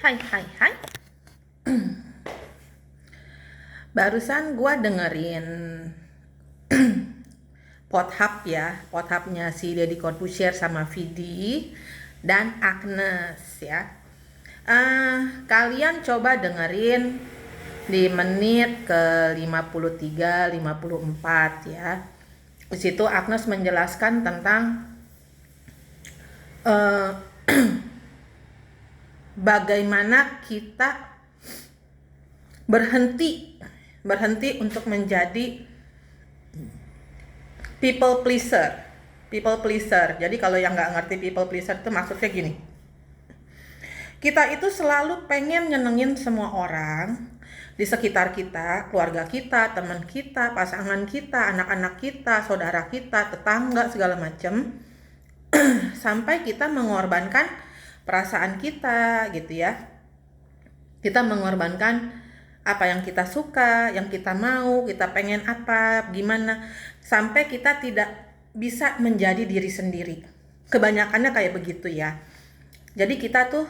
Hai. Barusan gua dengerin Pothub-nya si Deddy Corbuzier sama Vidi dan Agnes ya. Kalian coba dengerin di menit ke 53 54 ya. Di situ Agnes menjelaskan tentang eh, bagaimana kita berhenti untuk menjadi people pleaser. Jadi kalau yang nggak ngerti people pleaser itu maksudnya gini. Kita itu selalu pengen nyenengin semua orang di sekitar kita, keluarga kita, teman kita, pasangan kita, anak-anak kita, saudara kita, tetangga, segala macam. Sampai kita mengorbankan perasaan kita gitu ya. Kita mengorbankan apa yang kita suka, yang kita mau, kita pengen apa, gimana, sampai kita tidak bisa menjadi diri sendiri. Kebanyakannya kayak begitu ya. Jadi kita tuh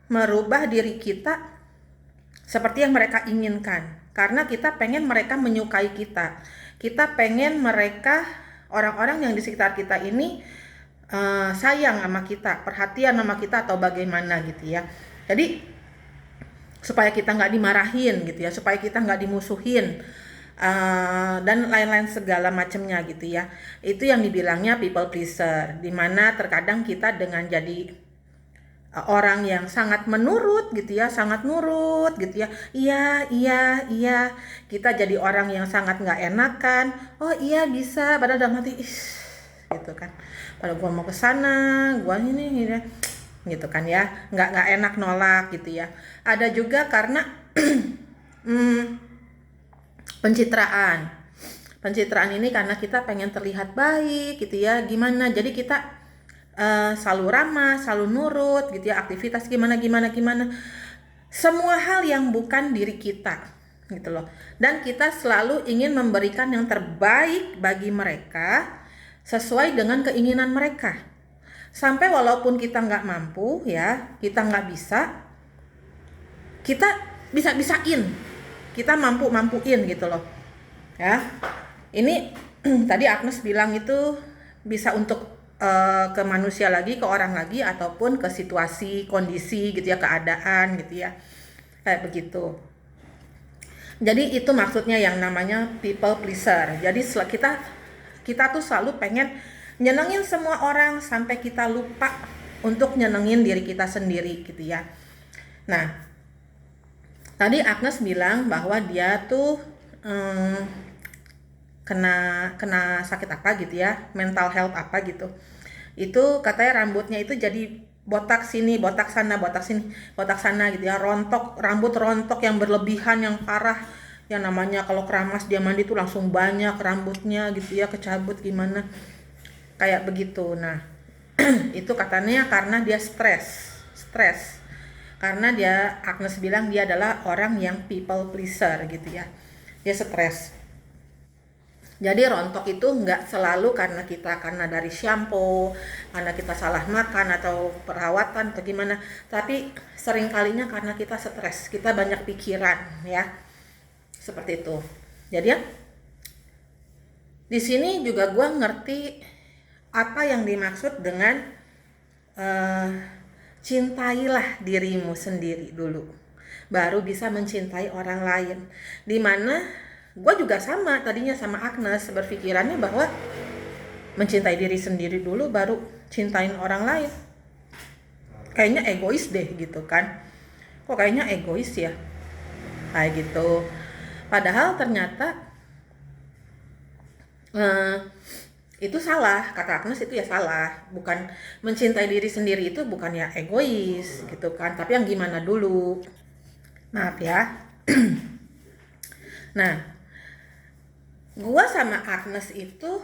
merubah diri kita seperti yang mereka inginkan, karena kita pengen mereka menyukai kita. Kita pengen mereka, orang-orang yang di sekitar kita ini sayang sama kita, perhatian sama kita atau bagaimana gitu ya. Jadi supaya kita nggak dimarahin gitu ya, supaya kita nggak dimusuhin dan lain-lain segala macamnya gitu ya. Itu yang dibilangnya people pleaser, dimana terkadang kita dengan jadi orang yang sangat menurut gitu ya, sangat nurut gitu ya, iya, kita jadi orang yang sangat nggak enakan. Oh iya bisa, padahal dalam hati gitu kan, padahal gua mau ke sana, gua ini gitu kan ya, nggak enak nolak gitu ya. Ada juga karena pencitraan ini karena kita pengen terlihat baik gitu ya, gimana, jadi kita selalu ramah, selalu nurut gitu ya, aktivitas gimana, semua hal yang bukan diri kita gitu loh. Dan kita selalu ingin memberikan yang terbaik bagi mereka sesuai dengan keinginan mereka. Sampai walaupun kita nggak mampu ya, kita nggak bisa, kita bisa-bisain, kita mampuin gitu loh ya. Ini tadi Agnes bilang itu bisa untuk ke manusia lagi, ke orang lagi, ataupun ke situasi, kondisi gitu ya, keadaan gitu ya, kayak begitu. Jadi itu maksudnya yang namanya people pleaser. Jadi kita tuh selalu pengen nyenengin semua orang sampai kita lupa untuk nyenengin diri kita sendiri gitu ya. Nah, tadi Agnes bilang bahwa dia tuh kena sakit apa gitu ya, mental health apa gitu. Itu katanya rambutnya itu jadi botak sini, botak sana gitu ya, rambut rontok yang berlebihan, yang parah. Yang namanya kalau keramas dia mandi tuh langsung banyak rambutnya gitu ya, kecabut gimana. Kayak begitu. Nah, itu katanya karena dia stres. Karena Agnes bilang dia adalah orang yang people pleaser gitu ya. Dia stres. Jadi rontok itu nggak selalu karena dari shampoo, karena kita salah makan atau perawatan atau gimana, tapi sering kalinya karena kita stres, kita banyak pikiran ya, seperti itu. Jadi ya, di sini juga gue ngerti apa yang dimaksud dengan cintailah dirimu sendiri dulu, baru bisa mencintai orang lain. Dimana gue juga sama tadinya sama Agnes, berpikirannya bahwa mencintai diri sendiri dulu baru cintain orang lain. Kayaknya egois deh gitu kan, kok kayaknya egois ya kayak gitu. Padahal ternyata itu salah, kata Agnes itu ya salah. Bukan mencintai diri sendiri itu bukan ya egois gitu kan, tapi yang gimana dulu, maaf ya. Nah, gua sama Agnes itu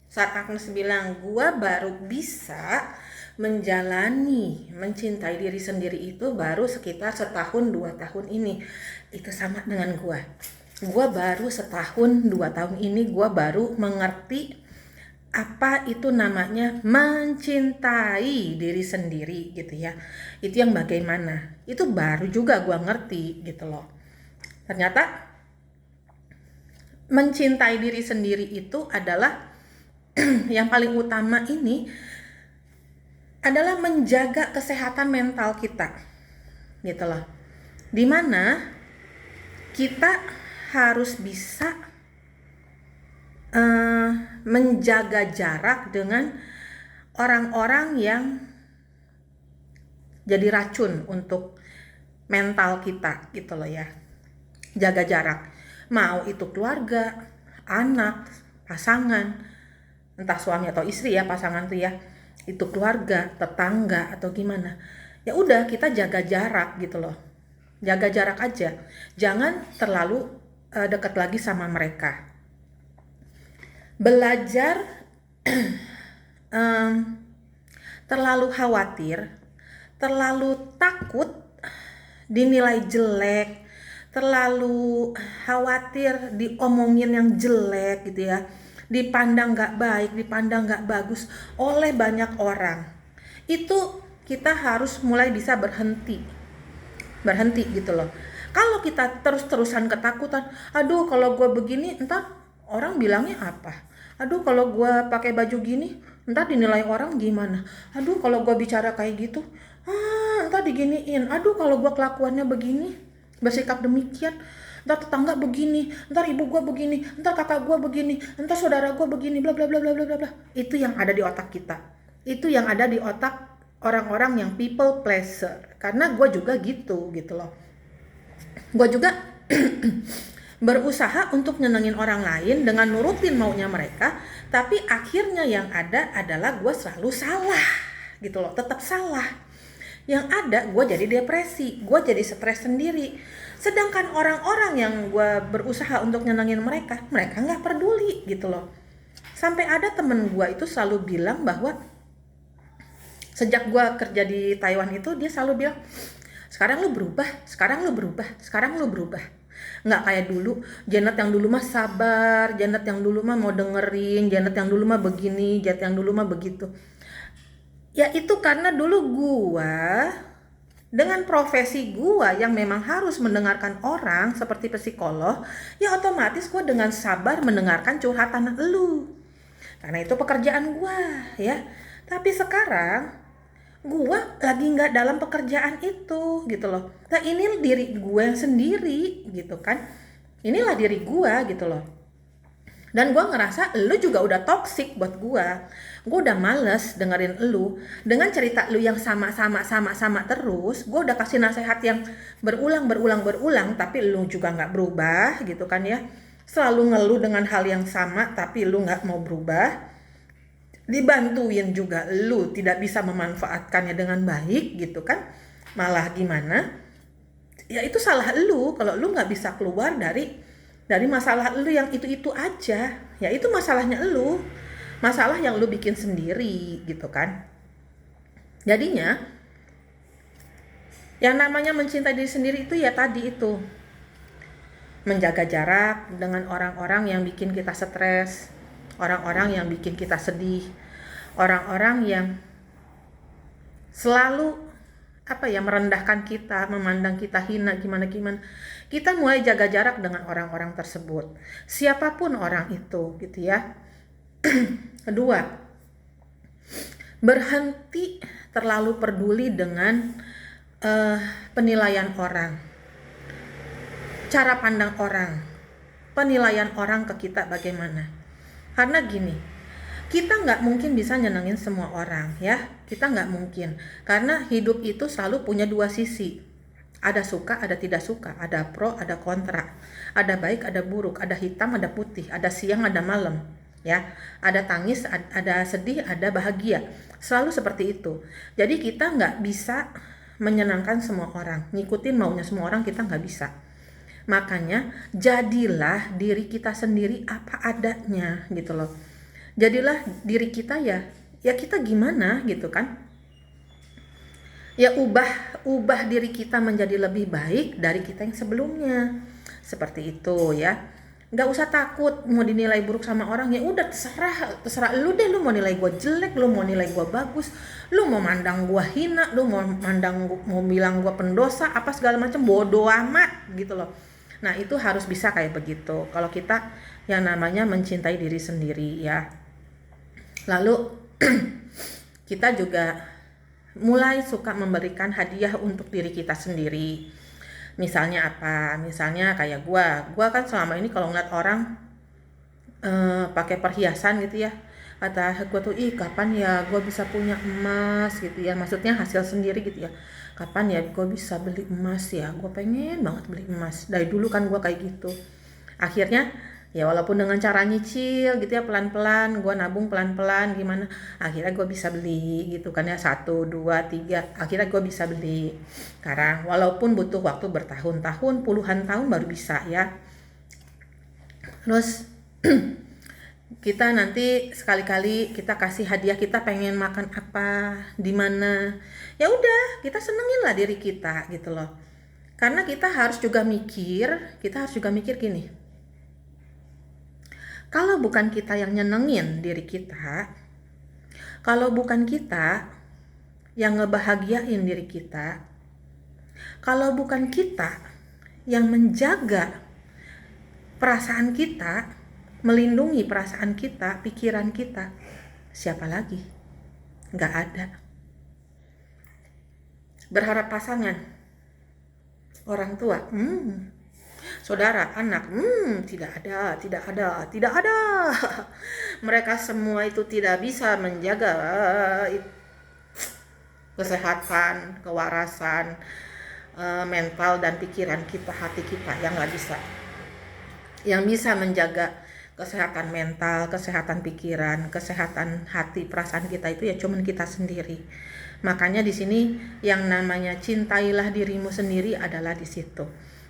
saat Agnes bilang gua baru bisa mencintai diri sendiri itu baru sekitar 1-2 tahun ini. Itu sama dengan gua baru 1-2 tahun ini gua baru mengerti apa itu namanya mencintai diri sendiri gitu ya. Itu yang bagaimana, itu baru juga gue ngerti gitu loh. Ternyata mencintai diri sendiri itu adalah yang paling utama ini adalah menjaga kesehatan mental kita gitu loh. Dimana kita harus bisa menjaga jarak dengan orang-orang yang jadi racun untuk mental kita gitu loh ya. Jaga jarak, mau itu keluarga, anak, pasangan, entah suami atau istri ya, pasangan tuh ya, itu keluarga, tetangga atau gimana. Ya udah, kita jaga jarak gitu loh. Jaga jarak aja, jangan terlalu dekat lagi sama mereka. Belajar terlalu khawatir, terlalu takut dinilai jelek, terlalu khawatir diomongin yang jelek gitu ya, dipandang gak baik, dipandang gak bagus oleh banyak orang. Itu kita harus mulai bisa berhenti gitu loh. Kalau kita terus-terusan ketakutan, aduh kalau gue begini entar orang bilangnya apa, aduh kalau gue pakai baju gini entar dinilai orang gimana, aduh kalau gue bicara kayak gitu entar diginiin, aduh kalau gue kelakuannya begini, bersikap demikian, entar tetangga begini, entar ibu gue begini, entar kakak gue begini, entar saudara gue begini, bla bla bla bla bla bla. Itu yang ada di otak kita, itu yang ada di otak orang-orang yang people pleaser. Karena gue juga gitu loh. Gue juga berusaha untuk nyenengin orang lain dengan nurutin maunya mereka, tapi akhirnya yang ada adalah gue selalu salah gitu loh, tetap salah. Yang ada gue jadi depresi, gue jadi stres sendiri. Sedangkan orang-orang yang gue berusaha untuk nyenengin mereka nggak peduli gitu loh. Sampai ada temen gue itu selalu bilang bahwa sejak gue kerja di Taiwan itu, dia selalu bilang, sekarang lu berubah. Nggak kayak dulu. Janet yang dulu mah sabar, Janet yang dulu mah mau dengerin, Janet yang dulu mah begini, Janet yang dulu mah begitu. Ya itu karena dulu gua dengan profesi gua yang memang harus mendengarkan orang seperti psikolog, ya otomatis gua dengan sabar mendengarkan curhatan lu. Karena itu pekerjaan gua ya. Tapi sekarang gua lagi nggak dalam pekerjaan itu gitu loh. Nah ini diri gue yang sendiri gitu kan, inilah diri gue gitu loh. Dan gue ngerasa lu juga udah toxic buat gue udah males dengerin lu dengan cerita lu yang sama terus. Gue udah kasih nasihat yang berulang tapi lu juga nggak berubah gitu kan ya, selalu ngeluh dengan hal yang sama tapi lu nggak mau berubah. Dibantuin juga lu tidak bisa memanfaatkannya dengan baik gitu kan, malah gimana ya, itu salah lu kalau lu nggak bisa keluar dari masalah lu yang itu aja ya. Itu masalahnya lu, masalah yang lu bikin sendiri gitu kan. Jadinya yang namanya mencintai diri sendiri itu ya tadi itu, menjaga jarak dengan orang-orang yang bikin kita stres, orang-orang yang bikin kita sedih, orang-orang yang selalu merendahkan kita, memandang kita hina gimana. Kita mulai jaga jarak dengan orang-orang tersebut, siapapun orang itu gitu ya. Kedua, berhenti terlalu peduli dengan penilaian orang, cara pandang orang, penilaian orang ke kita bagaimana. Karena gini, kita nggak mungkin bisa nyenengin semua orang ya, kita nggak mungkin, karena hidup itu selalu punya dua sisi, ada suka ada tidak suka, ada pro ada kontra, ada baik ada buruk, ada hitam ada putih, ada siang ada malam ya, ada tangis ada sedih ada bahagia, selalu seperti itu. Jadi kita nggak bisa menyenangkan semua orang, ngikutin maunya semua orang, kita nggak bisa. Makanya jadilah diri kita sendiri apa adanya gitu loh. Jadilah diri kita ya kita gimana gitu kan. Ya ubah diri kita menjadi lebih baik dari kita yang sebelumnya. Seperti itu ya. Nggak usah takut mau dinilai buruk sama orang, ya udah terserah lu deh, lu mau nilai gue jelek, lu mau nilai gue bagus, lu mau mandang gue hina, lu mau bilang gue pendosa apa segala macam, bodo amat gitu loh. Nah itu harus bisa kayak begitu kalau kita yang namanya mencintai diri sendiri ya. Lalu kita juga mulai suka memberikan hadiah untuk diri kita sendiri. Misalnya apa? Misalnya kayak gua kan selama ini kalau ngeliat orang pakai perhiasan gitu ya, kata gua tuh, ih kapan ya gua bisa punya emas gitu ya, maksudnya hasil sendiri gitu ya. Kapan ya gua bisa beli emas ya, gua pengen banget beli emas. Dari dulu kan gua kayak gitu. Akhirnya ya walaupun dengan cara nyicil gitu ya, pelan-pelan gue nabung pelan-pelan gimana, akhirnya gue bisa beli gitu kan ya, 1, 2, 3, akhirnya gue bisa beli sekarang, walaupun butuh waktu bertahun-tahun, puluhan tahun baru bisa ya. Terus kita nanti sekali-kali kita kasih hadiah, kita pengen makan apa, di mana, ya udah kita senengin lah diri kita gitu loh. Karena kita harus juga mikir gini, kalau bukan kita yang nyenengin diri kita, kalau bukan kita yang ngebahagiain diri kita, kalau bukan kita yang menjaga perasaan kita, melindungi perasaan kita, pikiran kita, siapa lagi? Nggak ada. Berharap pasangan, orang tua, saudara, anak, tidak ada. Mereka semua itu tidak bisa menjaga kesehatan, kewarasan, mental dan pikiran kita, hati kita, yang nggak bisa. Yang bisa menjaga kesehatan mental, kesehatan pikiran, kesehatan hati, perasaan kita itu ya cuman kita sendiri. Makanya di sini yang namanya cintailah dirimu sendiri adalah di situ,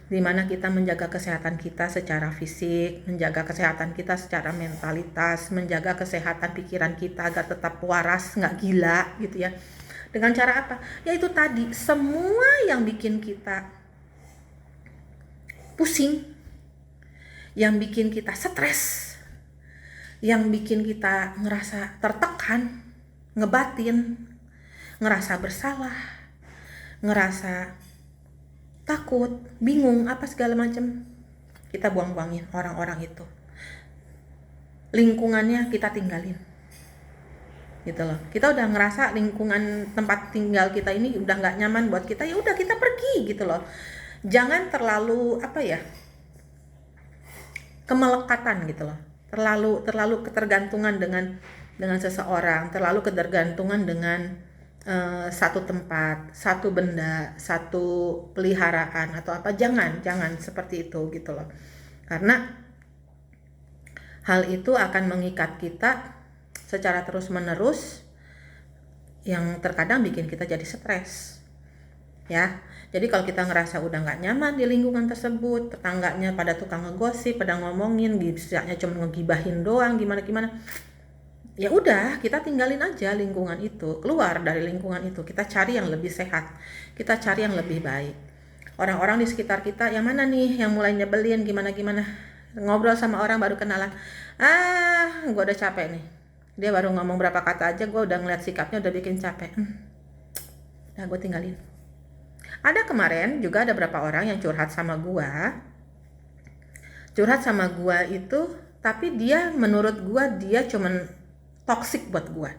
dimana kita menjaga kesehatan kita secara fisik, menjaga kesehatan kita secara mentalitas, menjaga kesehatan pikiran kita agar tetap waras, nggak gila gitu ya. Dengan cara apa? Ya itu tadi, semua yang bikin kita pusing, yang bikin kita stres, yang bikin kita ngerasa tertekan, ngebatin, ngerasa bersalah, ngerasa takut, bingung, apa segala macam, kita buang-buangin orang-orang itu, lingkungannya kita tinggalin gitu loh. Kita udah ngerasa lingkungan tempat tinggal kita ini udah nggak nyaman buat kita, ya udah kita pergi gitu loh. Jangan terlalu kemelekatan gitu loh, terlalu ketergantungan dengan seseorang, terlalu ketergantungan dengan satu tempat, satu benda, satu peliharaan atau apa. Jangan seperti itu gitu loh. Karena hal itu akan mengikat kita secara terus menerus, yang terkadang bikin kita jadi stres ya. Jadi kalau kita ngerasa udah nggak nyaman di lingkungan tersebut, tetangganya pada tukang ngegosip, pada ngomongin, bisanya cuma ngegibahin doang, gimana ya udah kita tinggalin aja lingkungan itu, keluar dari lingkungan itu, kita cari yang lebih sehat, kita cari yang lebih baik. Orang-orang di sekitar kita yang mana nih yang mulai nyebelin, gimana ngobrol sama orang baru kenalan, gue udah capek nih, dia baru ngomong berapa kata aja gue udah ngeliat sikapnya udah bikin capek, nah gue tinggalin. Ada kemarin juga ada beberapa orang yang curhat sama gue itu, tapi dia menurut gue dia cuman toksik buat gue.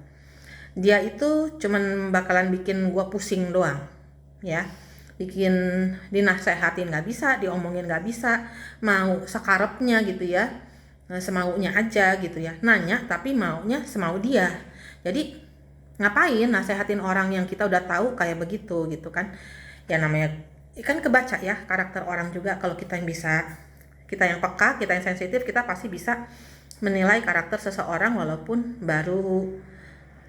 Dia itu cuman bakalan bikin gue pusing doang ya, bikin dinasehatin nggak bisa, diomongin nggak bisa, mau sekarepnya gitu ya, semaunya aja gitu ya, nanya tapi maunya semau dia. Jadi ngapain nasehatin orang yang kita udah tahu kayak begitu gitu kan. Ya namanya kan kebaca ya karakter orang juga. Kalau kita yang bisa, kita yang peka, kita yang sensitif, kita pasti bisa menilai karakter seseorang walaupun baru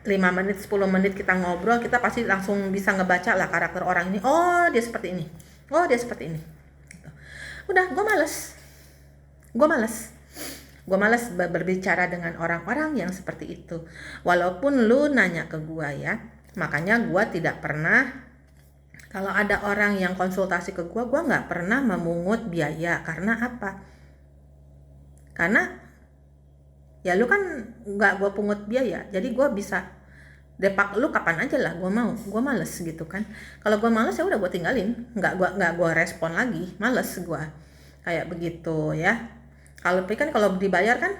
5 menit, 10 menit kita ngobrol, kita pasti langsung bisa ngebaca lah karakter orang ini. Oh dia seperti ini, oh dia seperti ini gitu. Udah, gue males berbicara dengan orang-orang yang seperti itu. Walaupun lu nanya ke gue ya, makanya gue tidak pernah, kalau ada orang yang konsultasi ke gue gak pernah memungut biaya. Karena apa? Karena ya lu kan nggak gue pungut biaya, jadi gue bisa depak lu kapan aja lah, gue males gitu kan. Kalau gue males ya udah gue tinggalin, nggak gue respon lagi, males gue kayak begitu ya. Kalau dibayar kan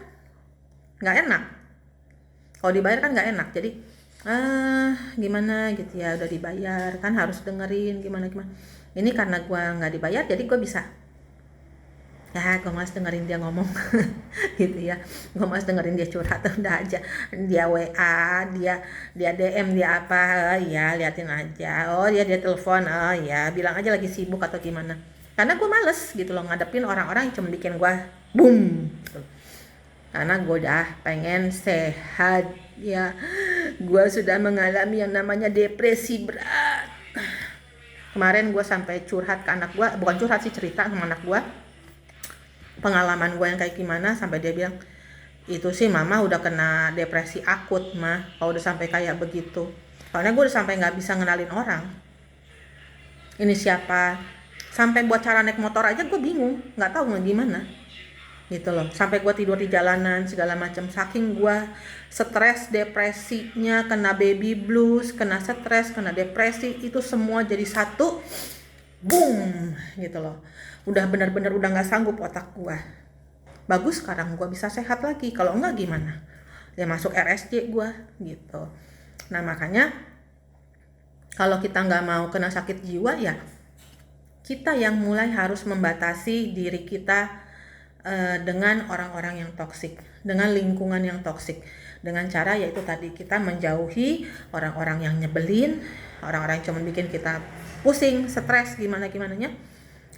nggak enak, kalau dibayar kan nggak enak, jadi gimana gitu ya, udah dibayar kan harus dengerin gimana. Ini karena gue nggak dibayar jadi gue bisa, ya gue malas dengerin dia ngomong gitu ya, gue malas dengerin dia curhat. Udah aja dia WA, dia DM, dia apa ya liatin aja, oh dia telepon, oh ya bilang aja lagi sibuk atau gimana. Karena gue males gitu loh ngadepin orang-orang yang cuma bikin gue boom gitu. Karena gue udah pengen sehat ya, gue sudah mengalami yang namanya depresi berat. Kemarin gue sampai curhat ke anak gue, bukan curhat sih, cerita sama anak gue pengalaman gue yang kayak gimana, sampai dia bilang, itu sih mama udah kena depresi akut mah kalau udah sampai kayak begitu. Soalnya gue udah sampai nggak bisa ngenalin orang ini siapa, sampai buat cara naik motor aja gue bingung, nggak tahu gimana gitu loh. Sampai gue tidur di jalanan segala macam, saking gue stres, depresinya, kena baby blues, kena stres, kena depresi, itu semua jadi satu boom gitu loh. Udah benar-benar udah nggak sanggup otak gue. Bagus sekarang gue bisa sehat lagi, kalau enggak gimana ya masuk RSJ gue gitu. Nah makanya kalau kita nggak mau kena sakit jiwa ya kita yang mulai harus membatasi diri kita dengan orang-orang yang toksik, dengan lingkungan yang toksik, dengan cara yaitu tadi kita menjauhi orang-orang yang nyebelin, orang-orang yang cuma bikin kita pusing, stres, gimana-gimananya,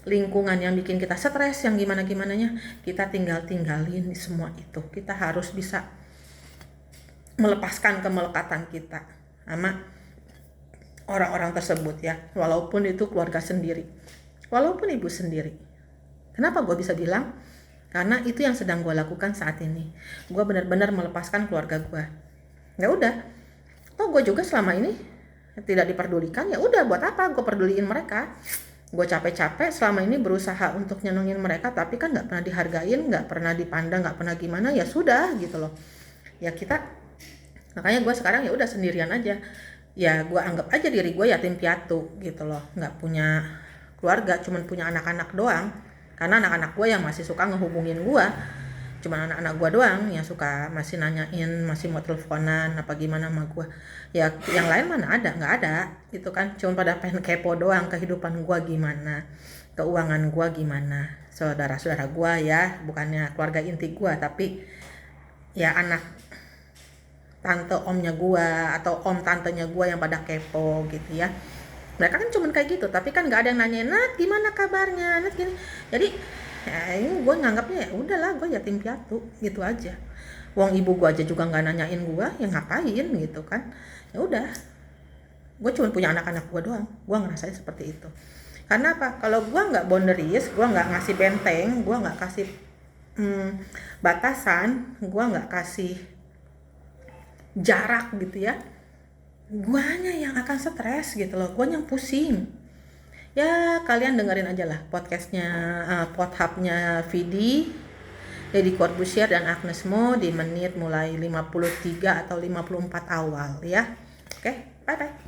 lingkungan yang bikin kita stres, yang gimana-gimananya, kita tinggalin semua itu. Kita harus bisa melepaskan kemelekatan kita sama orang-orang tersebut ya, walaupun itu keluarga sendiri, walaupun ibu sendiri. Kenapa gue bisa bilang? Karena itu yang sedang gue lakukan saat ini. Gue benar-benar melepaskan keluarga gue. Ya udah, toh gue juga selama ini tidak diperdulikan. Ya udah, buat apa gue peduliin mereka? Gue capek-capek selama ini berusaha untuk nyenengin mereka, tapi kan nggak pernah dihargain, nggak pernah dipandang, nggak pernah gimana. Ya sudah gitu loh. Ya kita, makanya gue sekarang ya udah sendirian aja. Ya gue anggap aja diri gue yatim piatu gitu loh, nggak punya keluarga, cuman punya anak-anak doang. Karena anak-anak gue yang masih suka ngehubungin gue, cuman anak-anak gue doang yang suka masih nanyain, masih mau teleponan apa gimana sama gue. Ya yang lain mana ada, nggak ada gitu kan, cuma pada pengen kepo doang kehidupan gue gimana, keuangan gue gimana, saudara-saudara gue ya, bukannya keluarga inti gue, tapi ya anak tante omnya gue atau om tantenya gue yang pada kepo gitu ya. Mereka kan cuma kayak gitu, tapi kan nggak ada yang nanyain, Nat gimana kabarnya, Nat gini. Jadi ya ini gue nganggapnya ya udahlah, gue yatim piatu gitu aja. Wong ibu gue aja juga nggak nanyain gue, ya ngapain gitu kan. Ya udah, gue cuma punya anak-anak gue doang. Gue ngerasain seperti itu. Karena apa? Kalau gue nggak boundaries, gue nggak ngasih benteng, gue nggak kasih batasan, gue nggak kasih jarak gitu ya, guanya yang akan stres gitu loh, guanya yang pusing. Ya kalian dengerin aja lah podcastnya, podhubnya Vidi, Deddy Corbusier dan Agnes Mo di menit mulai 53 atau 54 awal ya. Oke, bye bye.